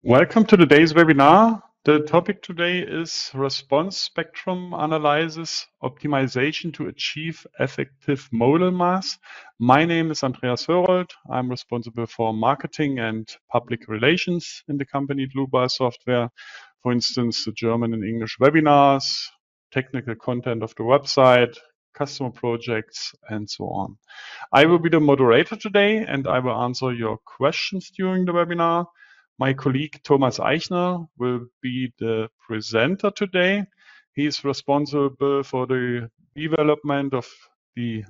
Welcome to today's webinar. The topic today is response spectrum analysis, optimization to achieve effective modal mass. My name is Andreas Hörold. I'm responsible for marketing and public relations in the company Dlubal Software. For instance, the German and English webinars, technical content of the website, customer projects, and so on. I will be the moderator today and I will answer your questions during the webinar. My colleague Thomas Eichner will be the presenter today. He is responsible for the development of the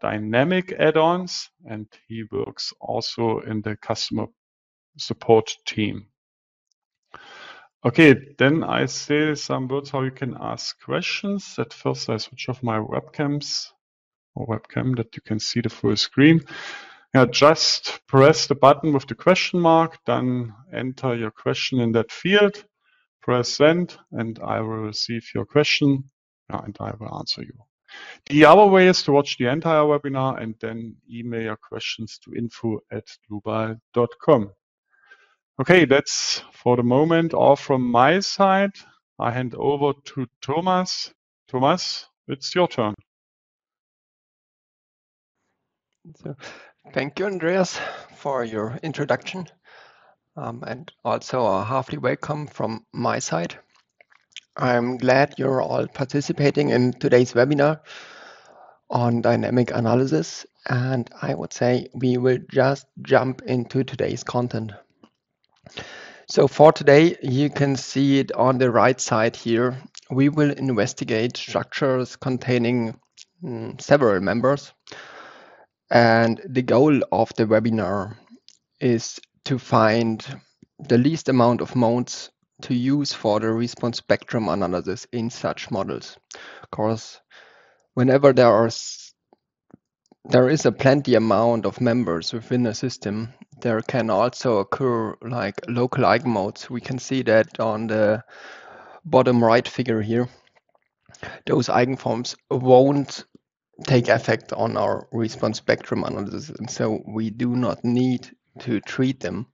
dynamic add-ons, and he works also in the customer support team. Okay, then I say some words how you can ask questions. At first, I switch off my webcam that you can see the full screen. Just press the button with the question mark, then enter your question in that field, press send, and I will receive your question and I will answer you. The other way is to watch the entire webinar and then email your questions to info@dlubal.com. Okay, that's for the moment all from my side. I hand over to Thomas. Thomas, it's your turn. So, thank you, Andreas, for your introduction, and also a hearty welcome from my side. I'm glad you're all participating in today's webinar on dynamic analysis, and I would say we will just jump into today's content. So for today, you can see it on the right side here. We will investigate structures containing several members. And the goal of the webinar is to find the least amount of modes to use for the response spectrum analysis in such models. Of course, whenever there is a plenty amount of members within a system, there can also occur like local eigenmodes. We can see that on the bottom right figure here. Those eigenforms won't take effect on our response spectrum analysis, and so we do not need to treat them.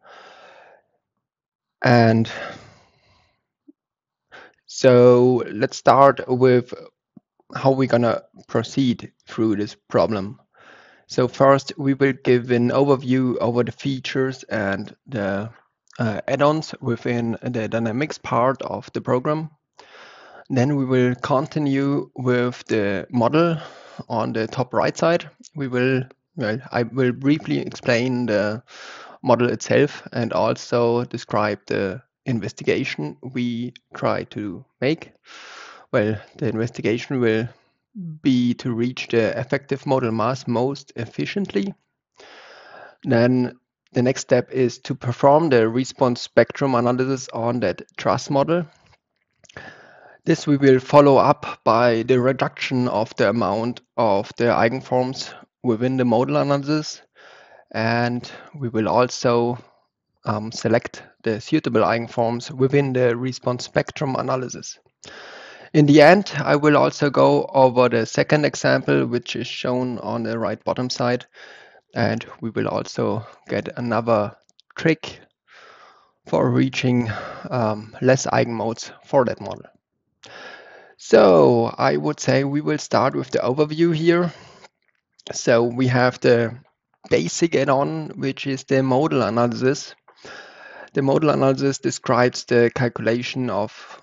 And so let's start with how we're gonna proceed through this problem. So first, we will give an overview over the features and the add-ons within the dynamics part of the program. Then we will continue with the model on the top right side. I will briefly explain the model itself and also describe the investigation we try to make. Well, the investigation will be to reach the effective modal mass most efficiently. Then the next step is to perform the response spectrum analysis on that truss model. This we will follow up by the reduction of the amount of the eigenforms within the modal analysis, and we will also select the suitable eigenforms within the response spectrum analysis. In the end, I will also go over the second example, which is shown on the right bottom side, and we will also get another trick for reaching less eigenmodes for that model. So I would say we will start with the overview here. So we have the basic add-on, which is the modal analysis. The modal analysis describes the calculation of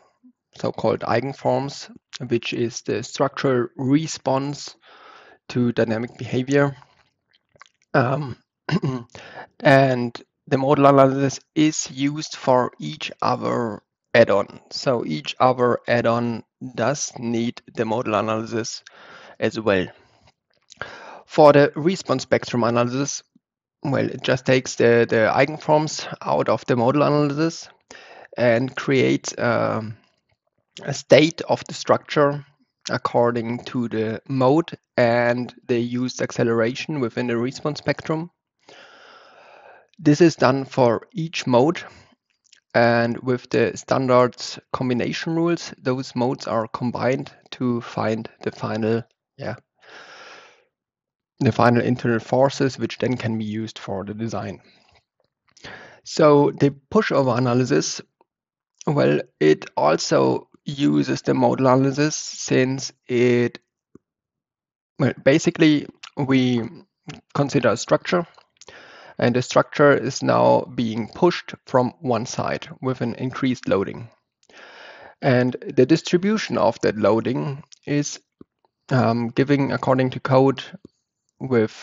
so-called eigenforms, which is the structural response to dynamic behavior. And the modal analysis is used for each other add-on. So each other add-on does need the modal analysis as well. For the response spectrum analysis, well, it just takes the eigenforms out of the modal analysis and creates a state of the structure according to the mode and the used acceleration within the response spectrum. This is done for each mode. And with the standard combination rules, those modes are combined to find the final internal forces, which then can be used for the design. So the pushover analysis, well, it also uses the modal analysis, since it, well, basically we consider a structure, and the structure is now being pushed from one side with an increased loading. And the distribution of that loading is giving according to code with,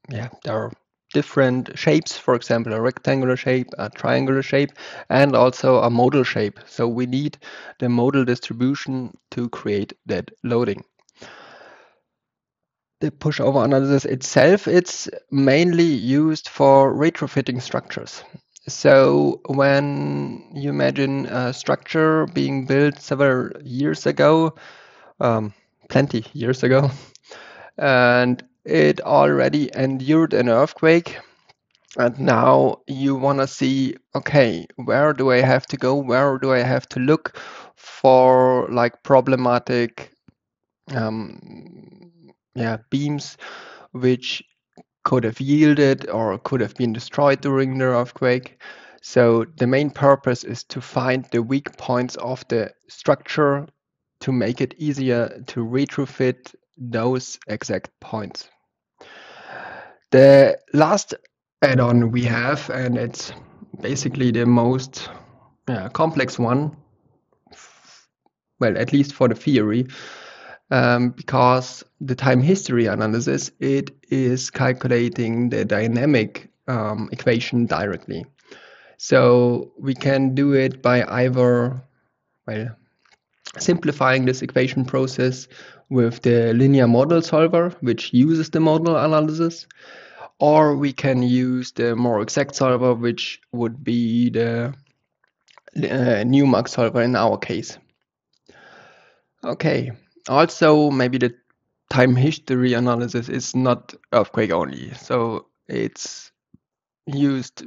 there are different shapes, for example, a rectangular shape, a triangular shape, and also a modal shape. So we need the modal distribution to create that loading. The pushover analysis itself, it's mainly used for retrofitting structures. So when you imagine a structure being built several years ago, plenty years ago, and it already endured an earthquake, and now you want to see, okay, where do I have to go? Where do I have to look for like problematic beams which could have yielded or could have been destroyed during the earthquake. So the main purpose is to find the weak points of the structure to make it easier to retrofit those exact points. The last add-on we have, and it's basically the most complex one, well, at least for the theory, because the time history analysis, it is calculating the dynamic equation directly. So we can do it by either, well, simplifying this equation process with the linear model solver, which uses the model analysis, or we can use the more exact solver, which would be the Newmark solver in our case. Okay. Also, maybe the time history analysis is not earthquake only. So it's used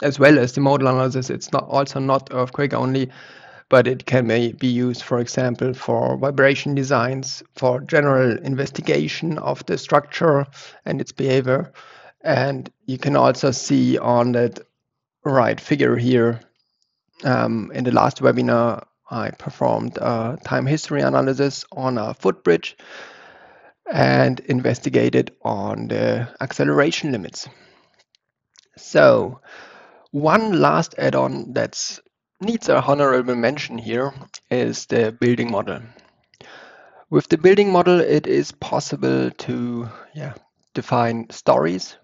as well as the model analysis. It's not earthquake only, but it can be used, for example, for vibration designs, for general investigation of the structure and its behavior. And you can also see on that right figure here, in the last webinar, I performed a time history analysis on a footbridge and investigated on the acceleration limits. So one last add-on that needs a honorable mention here is the building model. With the building model, it is possible to define stories.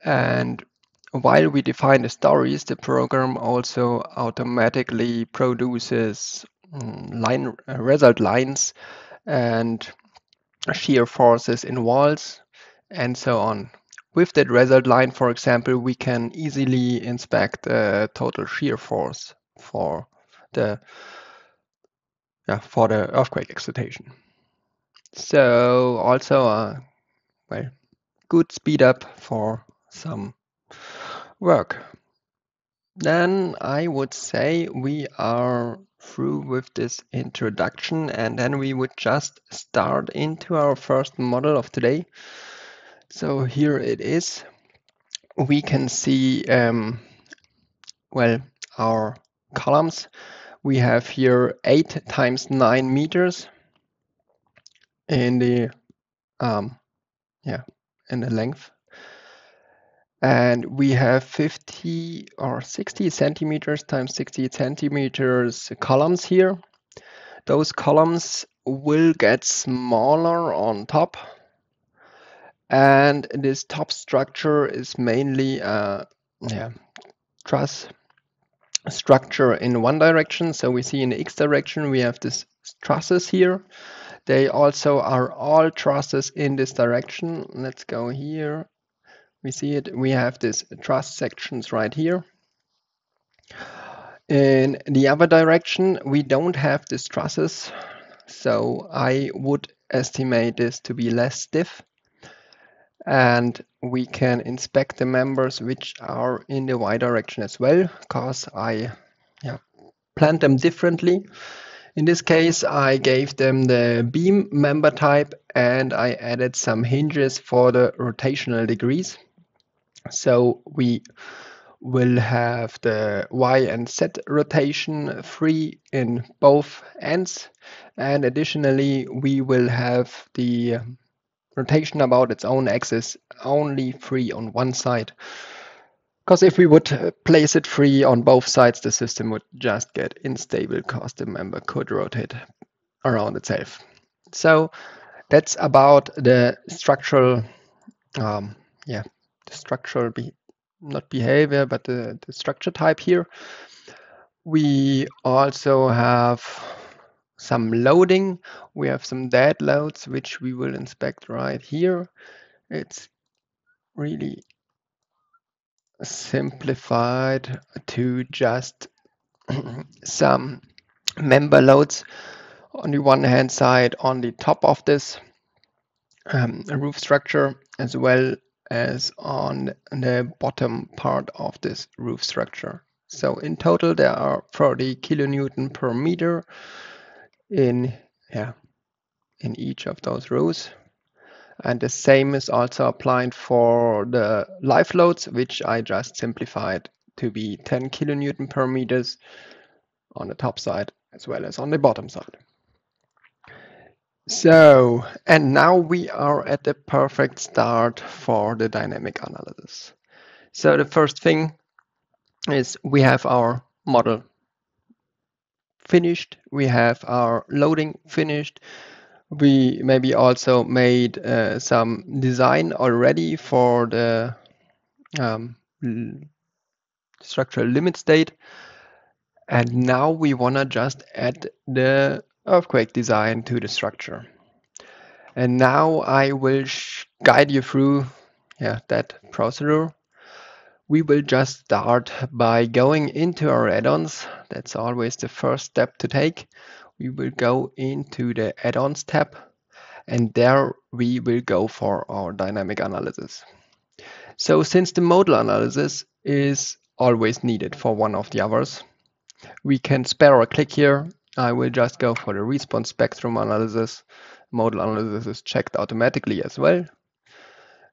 And while we define the stories, the program also automatically produces result lines and shear forces in walls and so on. With that result line, for example, we can easily inspect the total shear force for the earthquake excitation. So also a good speed up for some work. Then I would say we are through with this introduction, and then we would just start into our first model of today. So here it is. We can see our columns. We have here 8 times 9 meters in the in the length. And we have 50 or 60 centimeters times 60 centimeters columns here. Those columns will get smaller on top. And this top structure is mainly a truss structure in one direction. So we see in the X direction, we have these trusses here. They also are all trusses in this direction. Let's go here. We see it. We have these truss sections right here. In the other direction, we don't have these trusses. So I would estimate this to be less stiff. And we can inspect the members which are in the Y direction as well, because I planned them differently. In this case, I gave them the beam member type and I added some hinges for the rotational degrees. So we will have the Y and Z rotation free in both ends, and additionally we will have the rotation about its own axis only free on one side. Because if we would place it free on both sides, the system would just get unstable because the member could rotate around itself. So that's about the structural, the structural, not behavior, but the structure type here. We also have some loading. We have some dead loads, which we will inspect right here. It's really simplified to just some member loads on the one hand side on the top of this roof structure, as well as on the bottom part of this roof structure. So in total there are 30 kilonewton per meter in each of those rows. And the same is also applied for the live loads, which I just simplified to be 10 kilonewton per meters on the top side as well as on the bottom side. So, and now we are at the perfect start for the dynamic analysis. So the first thing is we have our model finished, we have our loading finished. We maybe also made some design already for the structural limit state. And now we want to just add the earthquake design to the structure. And now I will guide you through that procedure. We will just start by going into our add-ons. That's always the first step to take. We will go into the add-ons tab, and there we will go for our dynamic analysis. So since the modal analysis is always needed for one of the others, we can spare a click here. I will just go for the response spectrum analysis. Modal analysis is checked automatically as well.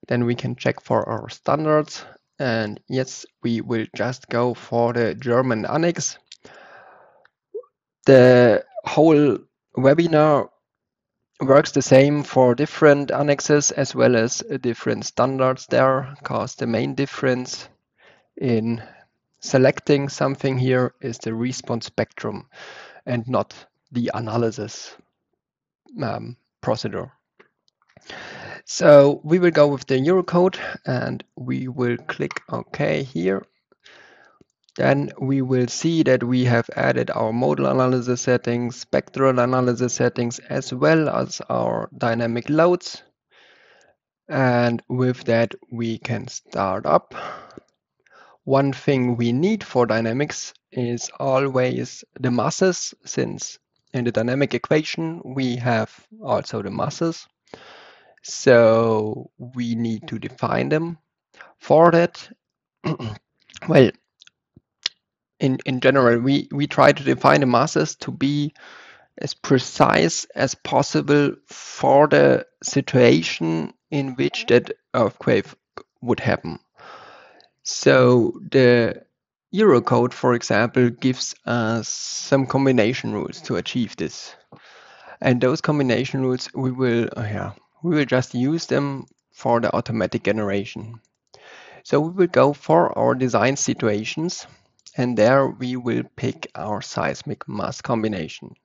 Then we can check for our standards. And yes, we will just go for the German annex. The whole webinar works the same for different annexes as well as different standards there, because the main difference in selecting something here is the response spectrum and not the analysis procedure. So we will go with the Eurocode and we will click OK here. Then we will see that we have added our modal analysis settings, spectral analysis settings, as well as our dynamic loads. And with that, we can start up. One thing we need for dynamics is always the masses, since in the dynamic equation, we have also the masses. So we need to define them. For that, well, in general, we try to define the masses to be as precise as possible for the situation in which that earthquake would happen. So the Eurocode, for example, gives us some combination rules to achieve this. And those combination rules, we will just use them for the automatic generation. So we will go for our design situations, and there we will pick our seismic mass combination.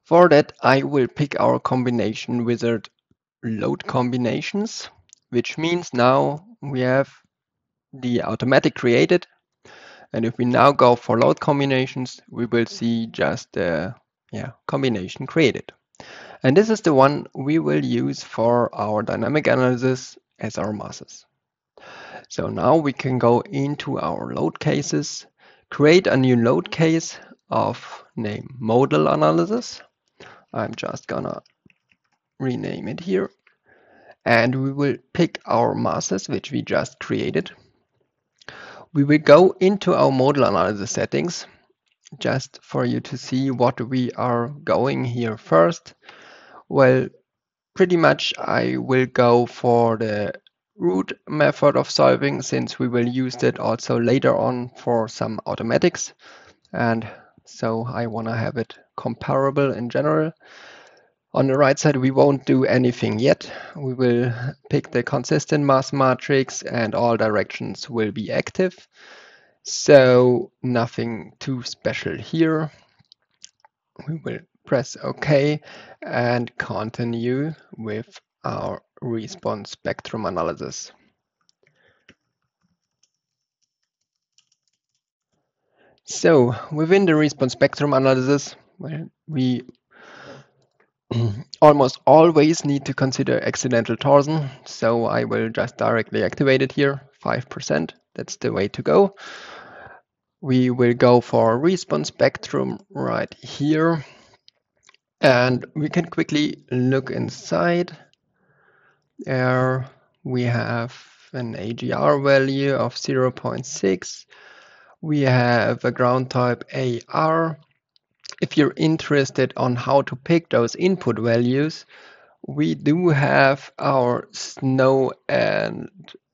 For that, I will pick our combination wizard load combinations, which means now we have the automatic created. And if we now go for load combinations, we will see just the combination created. And this is the one we will use for our dynamic analysis as our masses. So now we can go into our load cases, create a new load case of name modal analysis. I'm just gonna rename it here. And we will pick our masses, which we just created. We will go into our modal analysis settings, just for you to see what we are going here first. Well, pretty much I will go for the root method of solving, since we will use that also later on for some automatics. And so I want to have it comparable in general. On the right side, we won't do anything yet. We will pick the consistent mass matrix and all directions will be active. So nothing too special here. We will press OK and continue with our response spectrum analysis. So within the response spectrum analysis, well, we almost always need to consider accidental torsion. So I will just directly activate it here, 5%. That's the way to go. We will go for response spectrum right here. And we can quickly look inside. There we have an AGR value of 0.6. We have a ground type AR. If you're interested on how to pick those input values, we do have our snow and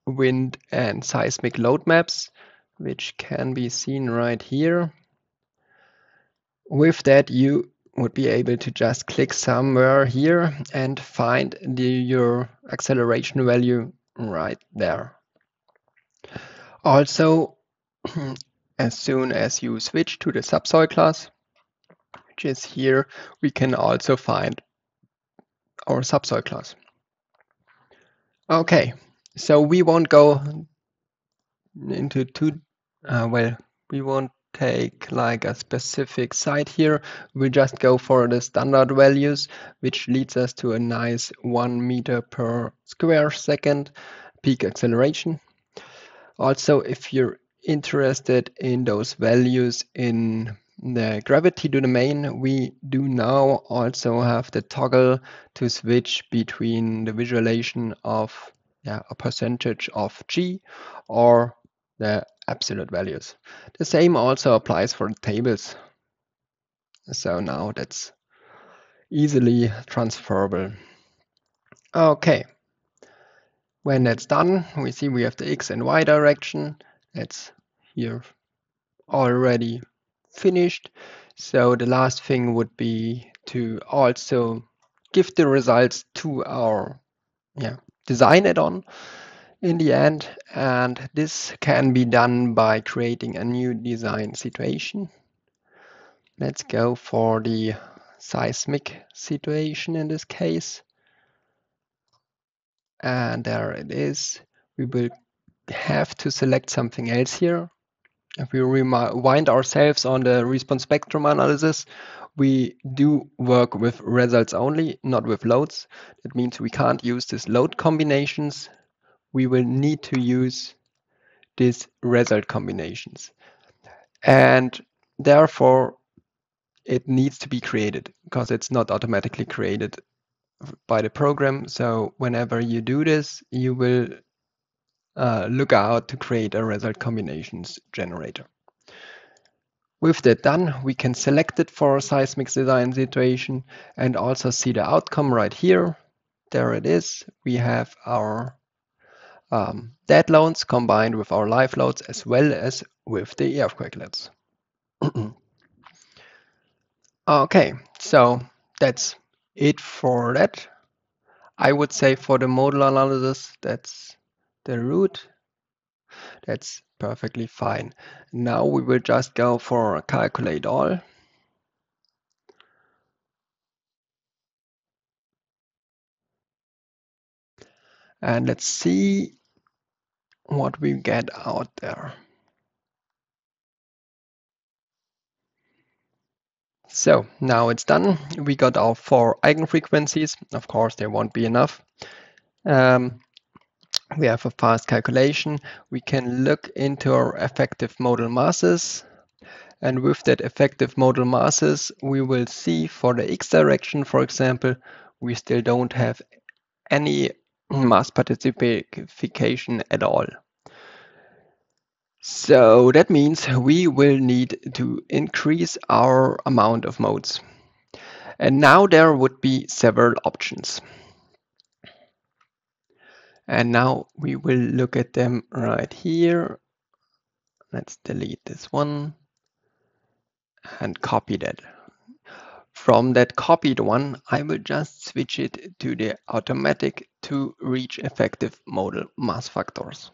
wind and seismic load maps, which can be seen right here. With that, you would be able to just click somewhere here and find your acceleration value right there. Also, as soon as you switch to the subsoil class, which is here, we can also find our subsoil class. Okay, so we won't go into we won't take like a specific site here. We just go for the standard values, which leads us to a nice 1 meter per square second peak acceleration. Also, if you're interested in those values in the gravity domain, we do now also have the toggle to switch between the visualization of a percentage of G or the absolute values. The same also applies for the tables. So now that's easily transferable. Okay. When that's done, we see we have the X and Y direction. That's here already finished. So the last thing would be to also give the results to our design add-on in the end. And this can be done by creating a new design situation. Let's go for the seismic situation in this case. And there it is. We will have to select something else here. If we rewind ourselves on the response spectrum analysis, we do work with results only, not with loads. That means we can't use these load combinations. We will need to use these result combinations. And therefore, it needs to be created because it's not automatically created by the program. So whenever you do this, you will look out to create a result combinations generator. With that done, we can select it for a seismic design situation and also see the outcome right here. There it is. We have our dead loads combined with our live loads as well as with the earthquake loads. Okay, so that's it for that. I would say for the modal analysis, that's the root. That's perfectly fine. Now we will just go for calculate all. And let's see what we get out there. So now it's done. We got our 4 eigenfrequencies. Of course, there won't be enough. We have a fast calculation. We can look into our effective modal masses. And with that effective modal masses, we will see for the X direction, for example, we still don't have any mass participation at all. So that means we will need to increase our amount of modes. And now there would be several options. And now we will look at them right here. Let's delete this one and copy that. From that copied one, I will just switch it to the automatic to reach effective modal mass factors.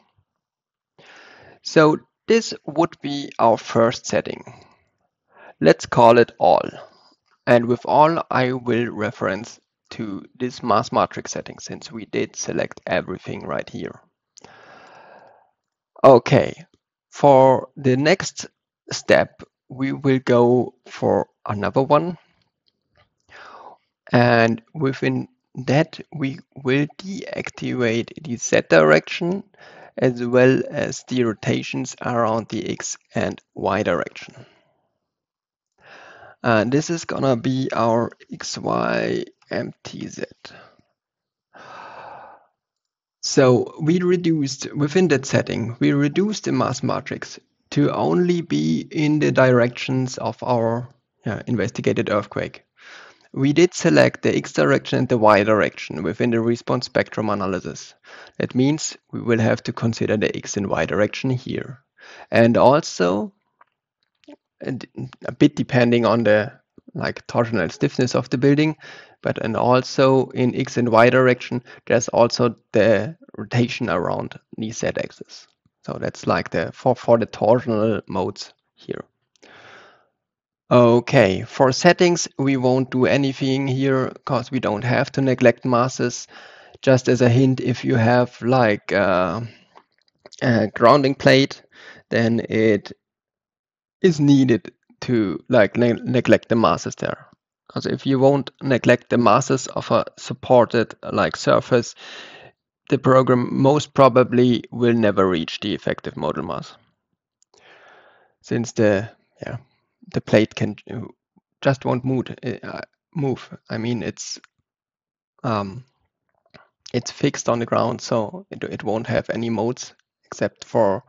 So this would be our first setting. Let's call it all. And with all, I will reference to this mass matrix setting since we did select everything right here. Okay, for the next step, we will go for another one. And within that, we will deactivate the Z direction as well as the rotations around the X and Y direction. And this is gonna be our XY MTZ. So we reduced, within that setting, we reduced the mass matrix to only be in the directions of our investigated earthquake. We did select the X direction and the Y direction within the response spectrum analysis. That means we will have to consider the X and Y direction here. And also, a bit depending on the torsional stiffness of the building, and also in X and Y direction, there's also the rotation around the Z axis. So that's like for the torsional modes here. Okay, for settings, we won't do anything here because we don't have to neglect masses. Just as a hint, if you have like a grounding plate, then it is needed to neglect the masses there. Because if you won't neglect the masses of a supported surface, the program most probably will never reach the effective modal mass. Since the plate just won't move. I mean, it's fixed on the ground, so it won't have any modes except for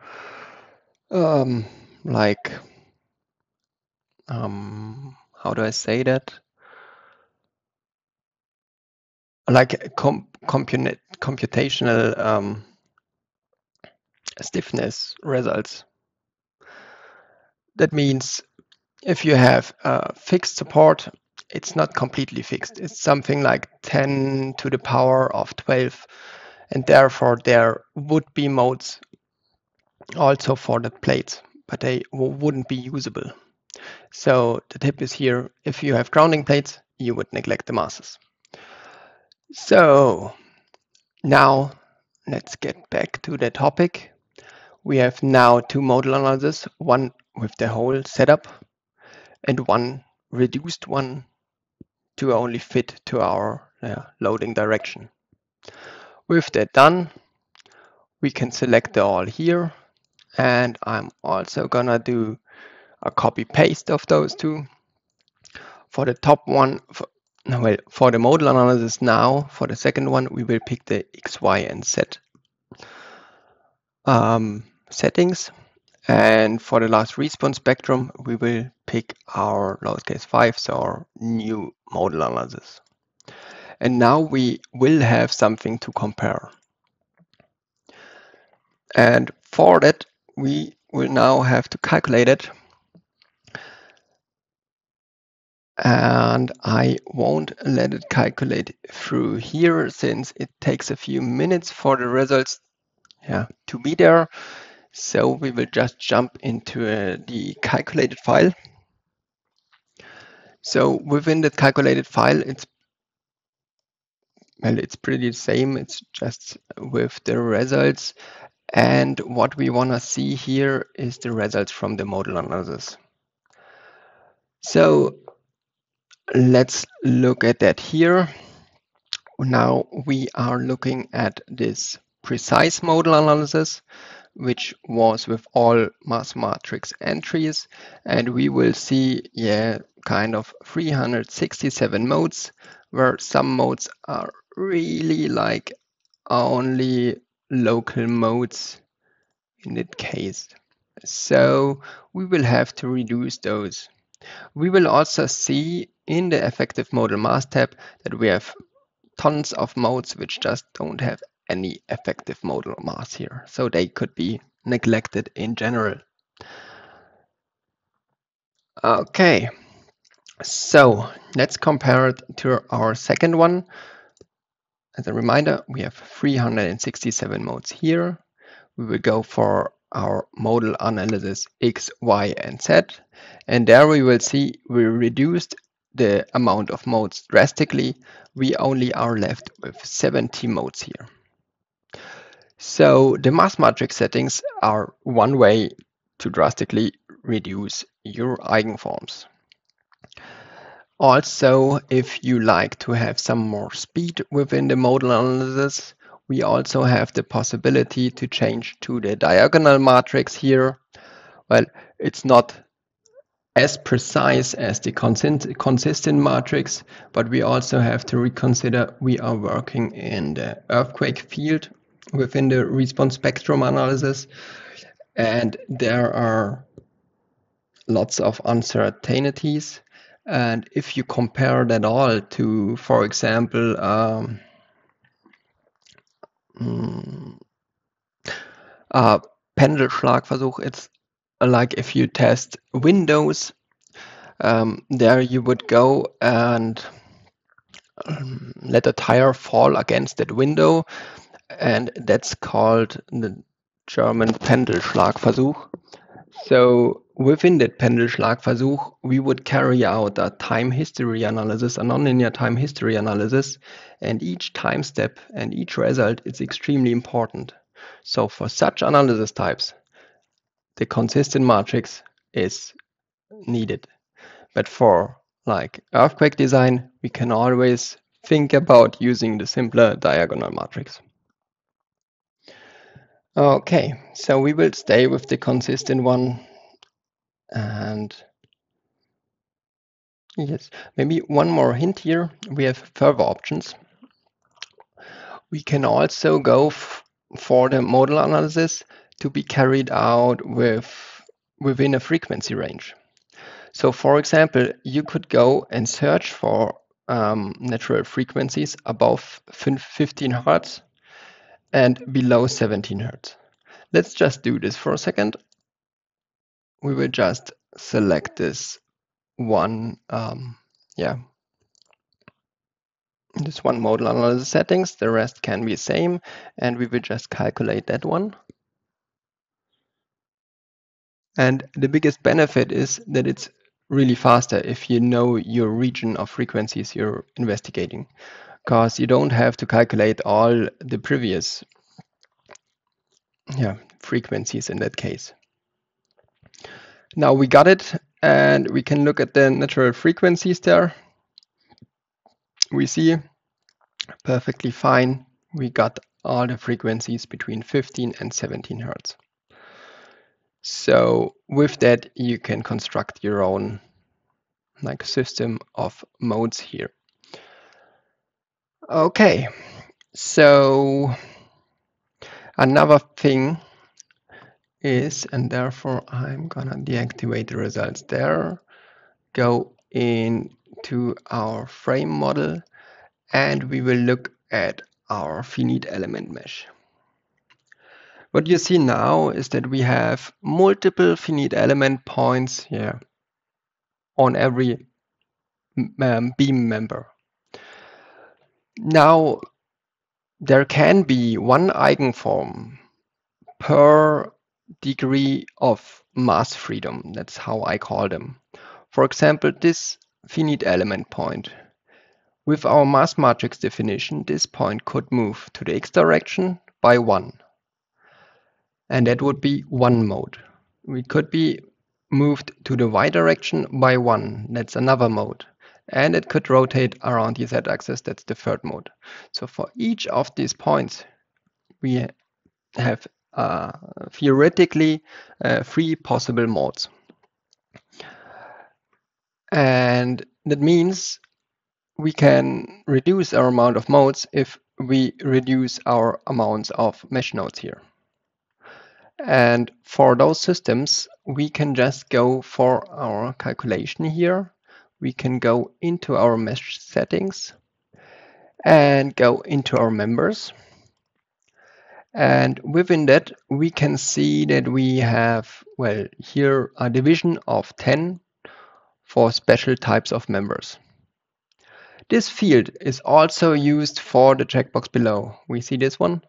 how do I say that? Like computational stiffness results. That means if you have fixed support, it's not completely fixed. It's something like 10 to the power of 12, and therefore there would be modes also for the plates, but they wouldn't be usable. So the tip is here, if you have grounding plates, you would neglect the masses. So now let's get back to the topic. We have now two modal analyses, one with the whole setup and one reduced one to only fit to our loading direction. With that done, we can select the all here, and I'm also gonna do a copy paste of those two. For the top one, for the modal analysis now, for the second one, we will pick the X, Y, and Z settings. And for the last response spectrum, we will pick our lowest case 5, so our new modal analysis. And now we will have something to compare. And for that, we will now have to calculate it. And I won't let it calculate through here since it takes a few minutes for the results to be there. So we will just jump into the calculated file. So within the calculated file, it's pretty the same. It's just with the results. And what we want to see here is the results from the modal analysis. So let's look at that here. Now we are looking at this precise modal analysis, which was with all mass matrix entries, and we will see kind of 367 modes, where some modes are really like only local modes in that case. So we will have to reduce those. We will also see in the effective modal mass tab that we have tons of modes which just don't have any effective modal mass here. So they could be neglected in general. Okay, so let's compare it to our second one. As a reminder, we have 367 modes here. We will go for our modal analysis X, Y, and Z. And there we will see we reduced the amount of modes drastically. We only are left with 70 modes here. So the mass matrix settings are one way to drastically reduce your eigenforms. Also, if you like to have some more speed within the modal analysis, we also have the possibility to change to the diagonal matrix here. Well, it's not as precise as the consistent matrix, but we also have to reconsider we are working in the earthquake field within the response spectrum analysis, and there are lots of uncertainties. And if you compare that all to, for example, Pendelschlagversuch, it's like if you test windows, there you would go and let a tire fall against that window, and that's called the German Pendelschlagversuch. So within that Pendelschlagversuch, we would carry out a time history analysis, a nonlinear time history analysis, and each time step and each result is extremely important. So for such analysis types, the consistent matrix is needed. But for like earthquake design, we can always think about using the simpler diagonal matrix. Okay, so we will stay with the consistent one. And yes, maybe one more hint here. We have further options. We can also go for the modal analysis to be carried out within a frequency range. So for example, you could go and search for natural frequencies above 15 Hertz and below 17 Hertz. Let's just do this for a second. We will just select this one, this one modal analysis settings. The rest can be same, and we will just calculate that one. And the biggest benefit is that it's really faster if you know your region of frequencies you're investigating, because you don't have to calculate all the previous frequencies in that case. Now we got it, and we can look at the natural frequencies there. We see perfectly fine. We got all the frequencies between 15 and 17 Hertz. So with that, you can construct your own like system of modes here. Okay, so another thing is, and therefore I'm gonna deactivate the results there, go into our frame model, and we will look at our finite element mesh. What you see now is that we have multiple finite element points here on every beam member. Now, there can be one eigenform per degree of mass freedom. That's how I call them. For example, this finite element point. With our mass matrix definition, this point could move to the x direction by 1. And that would be one mode. We could be moved to the y direction by 1. That's another mode. And it could rotate around the z-axis. That's the third mode. So for each of these points, we have theoretically 3 possible modes. And that means we can reduce our amount of modes if we reduce our amounts of mesh nodes here. And for those systems, we can just go for our calculation here. We can go into our mesh settings and go into our members. And within that, we can see that we have, well, here a division of 10 for special types of members. This field is also used for the checkbox below. We see this one.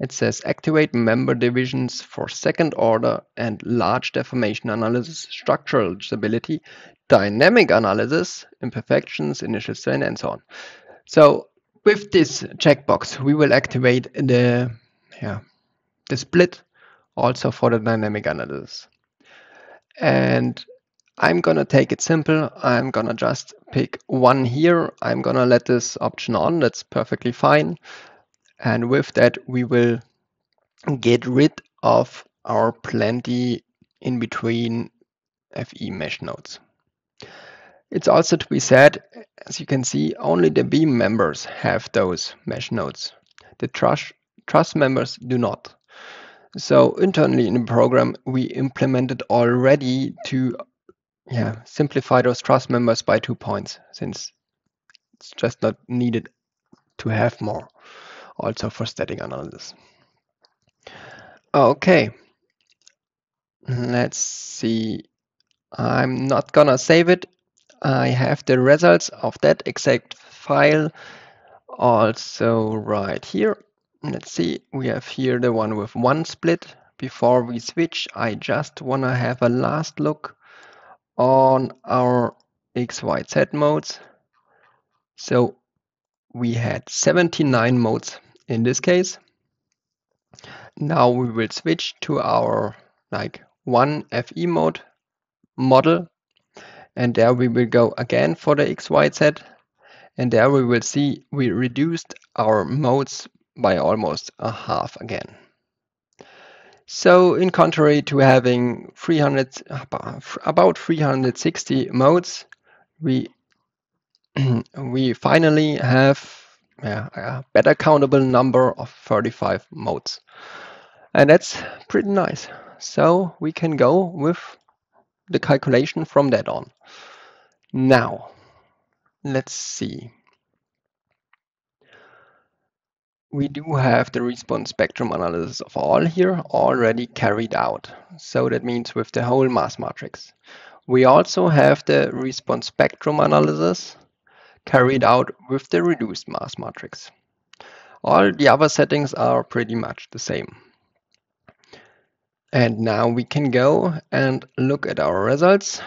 It says activate member divisions for second order and large deformation analysis, structural stability, dynamic analysis, imperfections, initial strain, and so on. So with this checkbox, we will activate the split also for the dynamic analysis. And I'm gonna take it simple. I'm gonna just pick one here. I'm gonna let this option on. That's perfectly fine. And with that, we will get rid of our plenty in between FE mesh nodes. It's also to be said, as you can see, only the beam members have those mesh nodes. The truss members do not. So internally in the program, we implemented already to simplify those truss members by 2 points, since it's just not needed to have more, also for static analysis. Okay, let's see. I'm not gonna save it. I have the results of that exact file also right here. Let's see, we have here the one with one split. Before we switch, I just wanna have a last look on our X, Y, Z modes. So we had 79 modes in this case. Now we will switch to our one FE mode model, and there we will go again for the X, Y, Z, and there we will see we reduced our modes by almost a half again. So in contrary to having about 360 modes, we finally have a better countable number of 35 modes. And that's pretty nice. So we can go with the calculation from that on. Now, let's see. We do have the response spectrum analysis of all here already carried out. So that means with the whole mass matrix. We also have the response spectrum analysis carried out with the reduced mass matrix. All the other settings are pretty much the same. And now we can go and look at our results,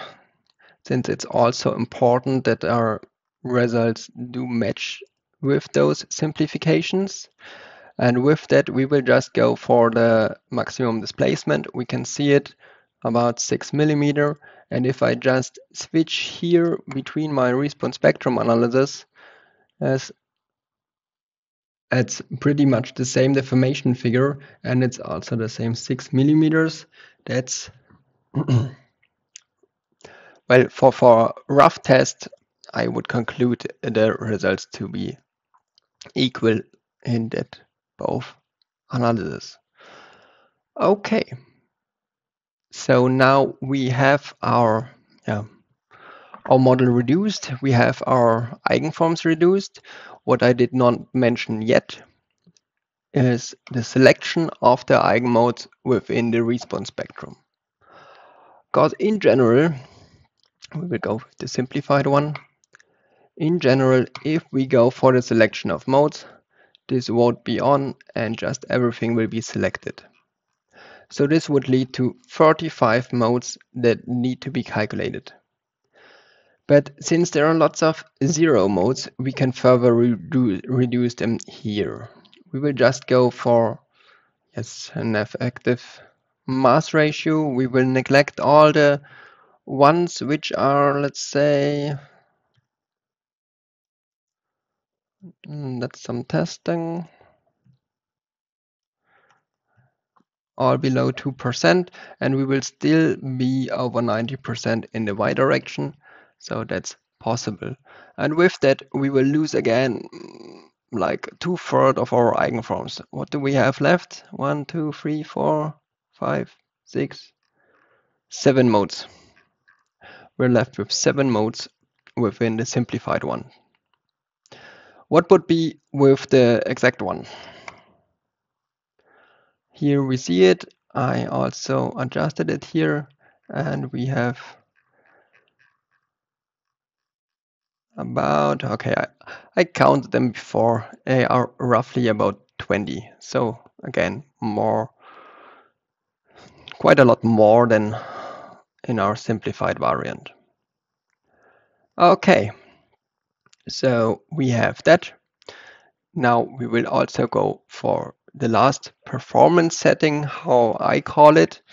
since it's also important that our results do match with those simplifications. And with that, we will just go for the maximum displacement. We can see it about 6 millimeter. And if I just switch here between my response spectrum analysis, as it's pretty much the same deformation figure, and it's also the same 6 millimeters. That's well, for rough test, I would conclude the results to be equal in that both analysis. Okay, so now we have our model reduced. We have our eigenforms reduced. What I did not mention yet is the selection of the eigenmodes within the response spectrum. Because in general, we will go with the simplified one. In general, if we go for the selection of modes, this won't be on and just everything will be selected. So this would lead to 35 modes that need to be calculated. But since there are lots of zero modes, we can further reduce them here. We will just go for an effective mass ratio. We will neglect all the ones which are, let's say, that's some testing, all below 2%, and we will still be over 90% in the y direction, so that's possible. And with that, we will lose again like 2/3 of our eigenforms. What do we have left? 1, 2, 3, 4, 5, 6, 7 modes. We're left with 7 modes within the simplified one. What would be with the exact one? Here we see it. I also adjusted it here, and we have about, okay, I counted them before. They are roughly about 20. So again, quite a lot more than in our simplified variant. Okay, so we have that. Now we will also go for the last performance setting, how I call it.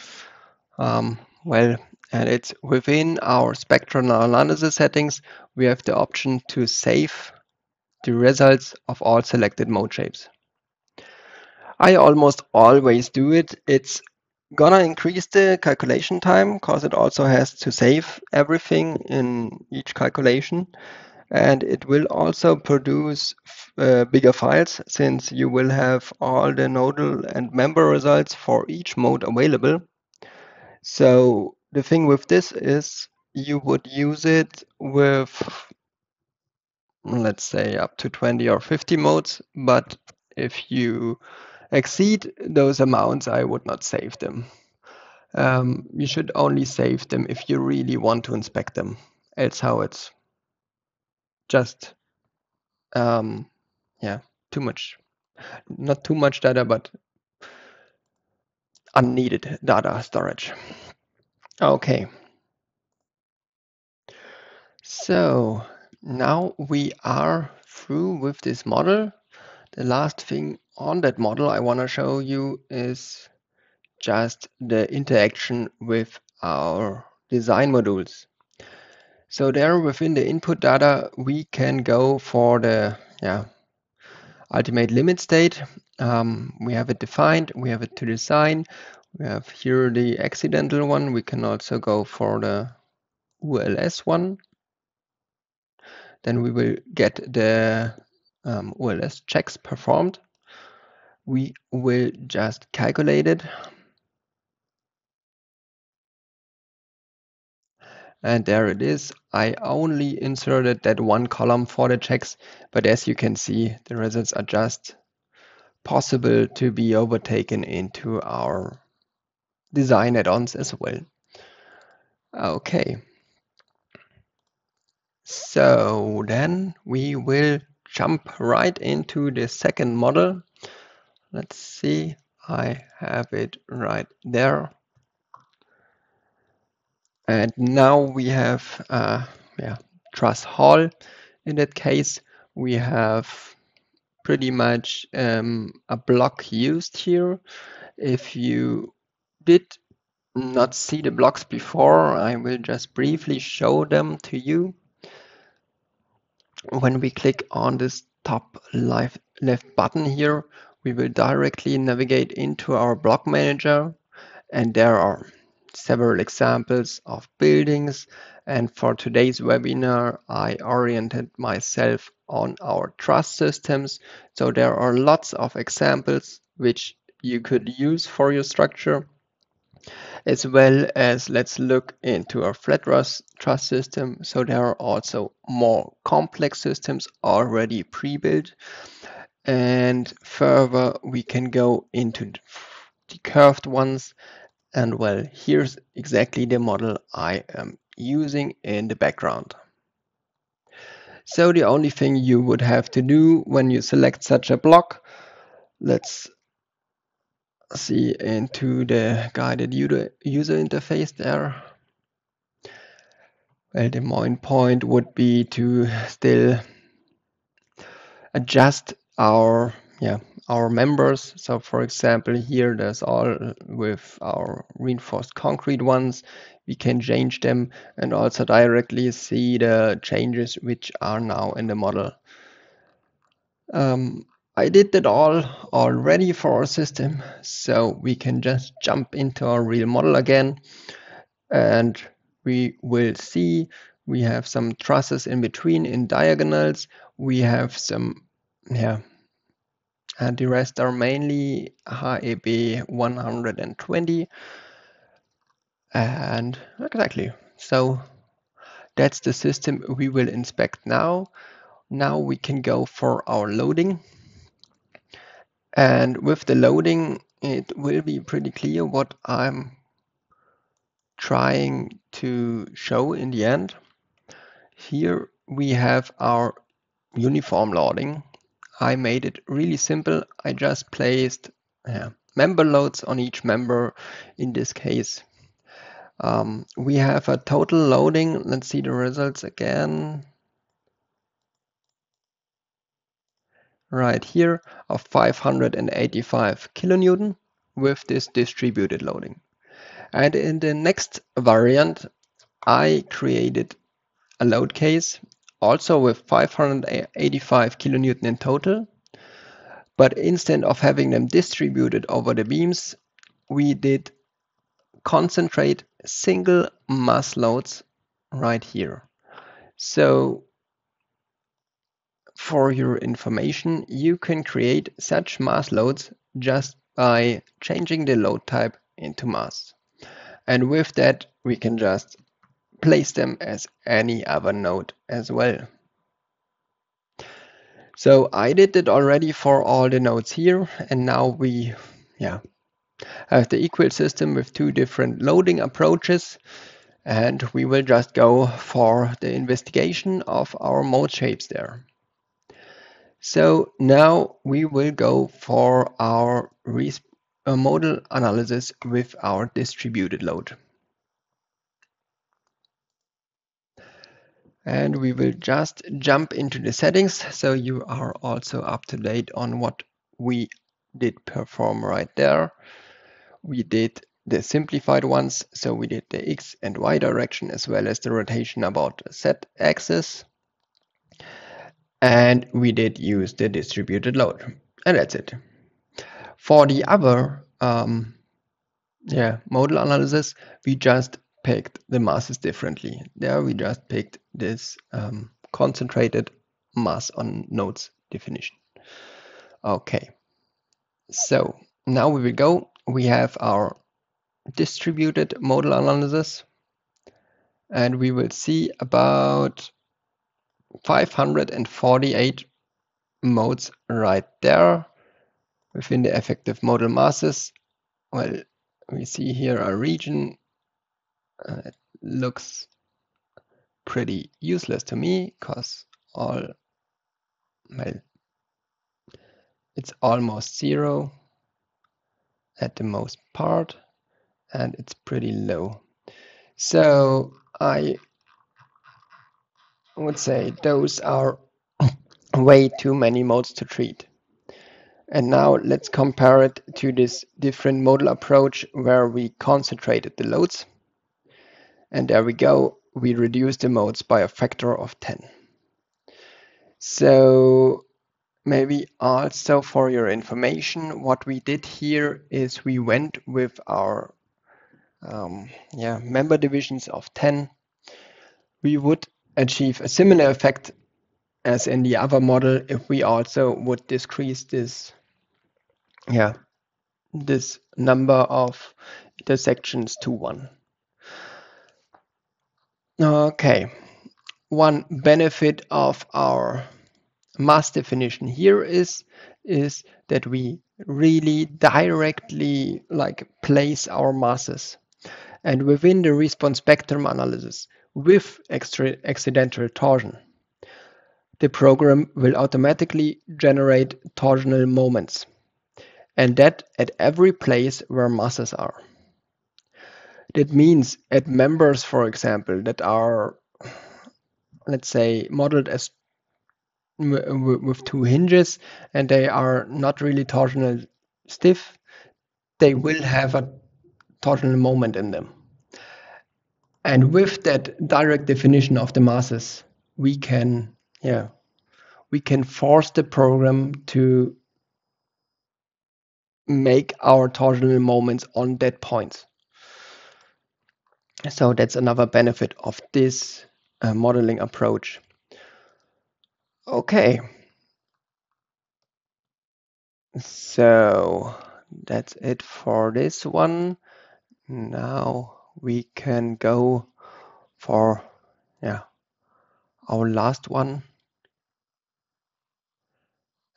Well, and it's within our spectral analysis settings, we have the option to save the results of all selected mode shapes. I almost always do it. It's gonna increase the calculation time because it also has to save everything in each calculation. And it will also produce bigger files, since you will have all the nodal and member results for each mode available. So the thing with this is you would use it with, let's say, up to 20 or 50 modes, but if you exceed those amounts, I would not save them. You should only save them if you really want to inspect them. Else how it's just yeah, too much, not too much data, but unneeded data storage. Okay, so now we are through with this model. The last thing on that model I want to show you is just the interaction with our design modules. So there within the input data, we can go for the ultimate limit state. We have it defined, we have it to design. We have here the accidental one. We can also go for the ULS one. Then we will get the ULS checks performed. We will just calculate it. And there it is. I only inserted that one column for the checks, but as you can see, the results are just possible to be overtaken into our design add-ons as well. Okay. So then we will jump right into the second model. Let's see, I have it right there. And now we have Truss Hall. In that case, we have pretty much a block used here. If you did not see the blocks before, I will just briefly show them to you. When we click on this top left button here, we will directly navigate into our block manager, and there are several examples of buildings. And for today's webinar, I oriented myself on our truss systems. So there are lots of examples which you could use for your structure. As well as let's look into our flat truss system. So there are also more complex systems already pre-built. And further, we can go into the curved ones. And well, here's exactly the model I am using in the background. So the only thing you would have to do when you select such a block, let's see into the guided user interface there. Well, the main point would be to still adjust our members. So for example, here there's all with our reinforced concrete ones. We can change them and also directly see the changes which are now in the model. I did that all already for our system, so we can just jump into our real model again, and we will see we have some trusses in between in diagonals. We have some, and the rest are mainly HEB 120. And exactly, so that's the system we will inspect now. Now we can go for our loading. And with the loading, it will be pretty clear what I'm trying to show in the end. Here we have our uniform loading. I made it really simple. I just placed member loads on each member in this case. We have a total loading. Let's see the results again. Right here of 585 kilonewton with this distributed loading. And in the next variant, I created a load case also with 585 kilonewton in total. But instead of having them distributed over the beams, we did concentrate single mass loads right here. So for your information, you can create such mass loads just by changing the load type into mass. And with that, we can just place them as any other node as well. So I did it already for all the nodes here, and now we have the equal system with two different loading approaches, and we will just go for the investigation of our mode shapes there. So now we will go for our model analysis with our distributed load. And we will just jump into the settings so you are also up to date on what we did perform right there. We did the simplified ones, so we did the X and Y direction as well as the rotation about the Z axis. And we did use the distributed load, and that's it. For the other modal analysis, we just picked the masses differently. There we just picked this concentrated mass on nodes definition. Okay, so now we will go. We have our distributed modal analysis, and we will see about 548 modes right there within the effective modal masses. Well, we see here a region. It looks pretty useless to me because it's almost zero at the most part, and it's pretty low. So I would say those are way too many modes to treat. And now let's compare it to this different modal approach where we concentrated the loads. And there we go, we reduced the modes by a factor of 10. So maybe also for your information, what we did here is we went with our member divisions of 10. We would achieve a similar effect as in the other model if we also would decrease this number of intersections to 1. Okay, one benefit of our mass definition here is that we really directly place our masses, and within the response spectrum analysis with accidental torsion, the program will automatically generate torsional moments, and that at every place where masses are. That means at members, for example, that are, let's say, modeled as with two hinges and they are not really torsional stiff, they will have a torsional moment in them. And with that direct definition of the masses, we can force the program to make our torsional moments on that point. So that's another benefit of this modeling approach. Okay, so that's it for this one. Now we can go for our last one,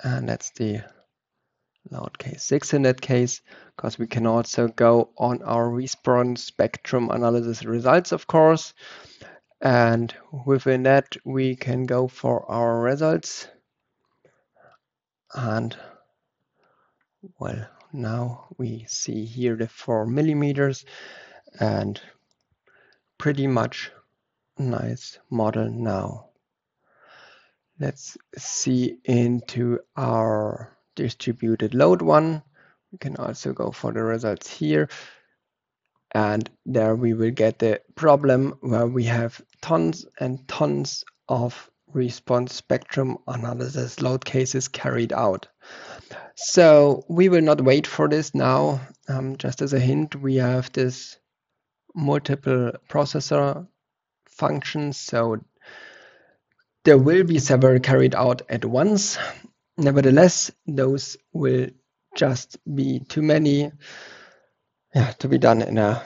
and that's the load case 6 in that case, because we can also go on our response spectrum analysis results, of course. And within that, we can go for our results. And well, now we see here the 4 millimeters and pretty much nice model now. Let's see into our distributed load one. We can also go for the results here. And there we will get the problem where we have tons and tons of response spectrum analysis load cases carried out. So we will not wait for this now. Just as a hint, we have this multiple processor functions. So there will be several carried out at once. Nevertheless, those will just be too many to be done in a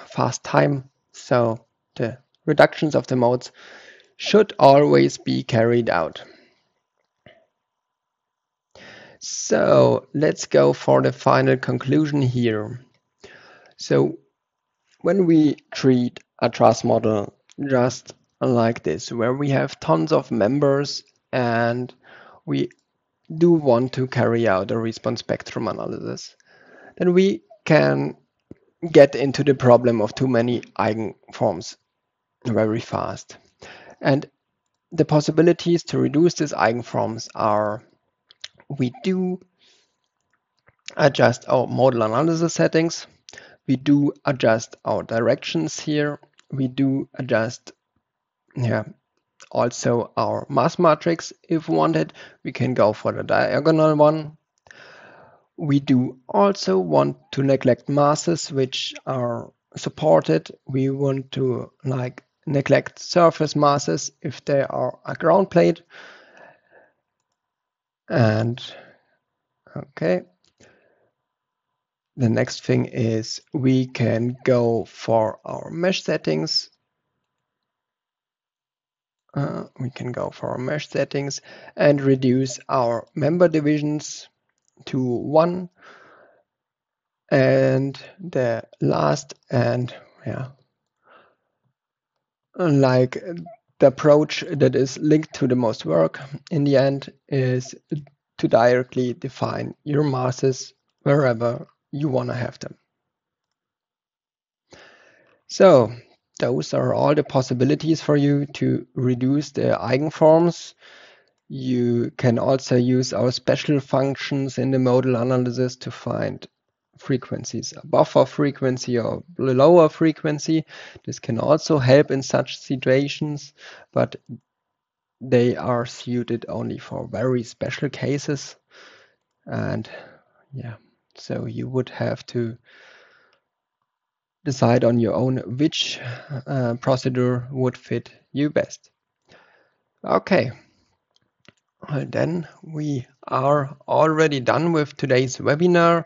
fast time. So the reductions of the modes should always be carried out. So let's go for the final conclusion here. So when we treat a trust model just like this, where we have tons of members and we do want to carry out a response spectrum analysis, then we can get into the problem of too many eigenforms very fast. And the possibilities to reduce these eigenforms are: we do adjust our model analysis settings, we do adjust our directions here, we do adjust also our mass matrix if wanted. We can go for the diagonal one. We do also want to neglect masses which are supported. We want to neglect surface masses if they are a ground plate. And okay, the next thing is we can go for our mesh settings. And reduce our member divisions to 1. And the last and the approach that is linked to the most work in the end is to directly define your masses wherever you want to have them. So those are all the possibilities for you to reduce the eigenforms. You can also use our special functions in the modal analysis to find frequencies above a frequency or below a frequency. This can also help in such situations, but they are suited only for very special cases. And so you would have to decide on your own which procedure would fit you best. Okay, well, then we are already done with today's webinar,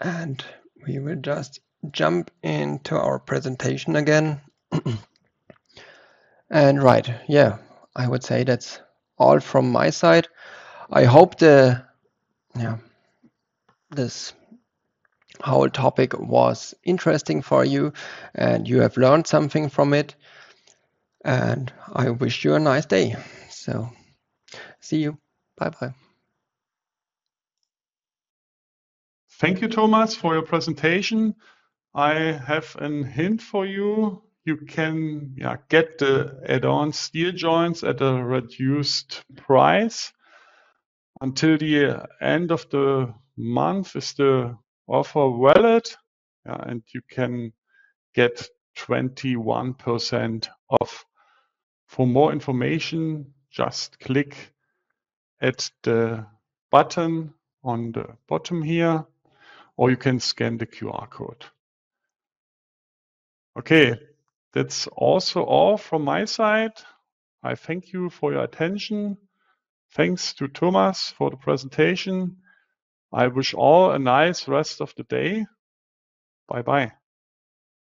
and we will just jump into our presentation again. And right, I would say that's all from my side. I hope this whole topic was interesting for you and you have learned something from it, and I wish you a nice day. So see you. Bye-bye. Thank you, Thomas, for your presentation. I have a hint for you. You can get the add-on steel joints at a reduced price. Until the end of the month is the offer valid, and you can get 21% off. For more information, just click at the button on the bottom here, or you can scan the QR code. Okay, that's also all from my side. I thank you for your attention. Thanks to Thomas for the presentation. I wish all a nice rest of the day. Bye-bye.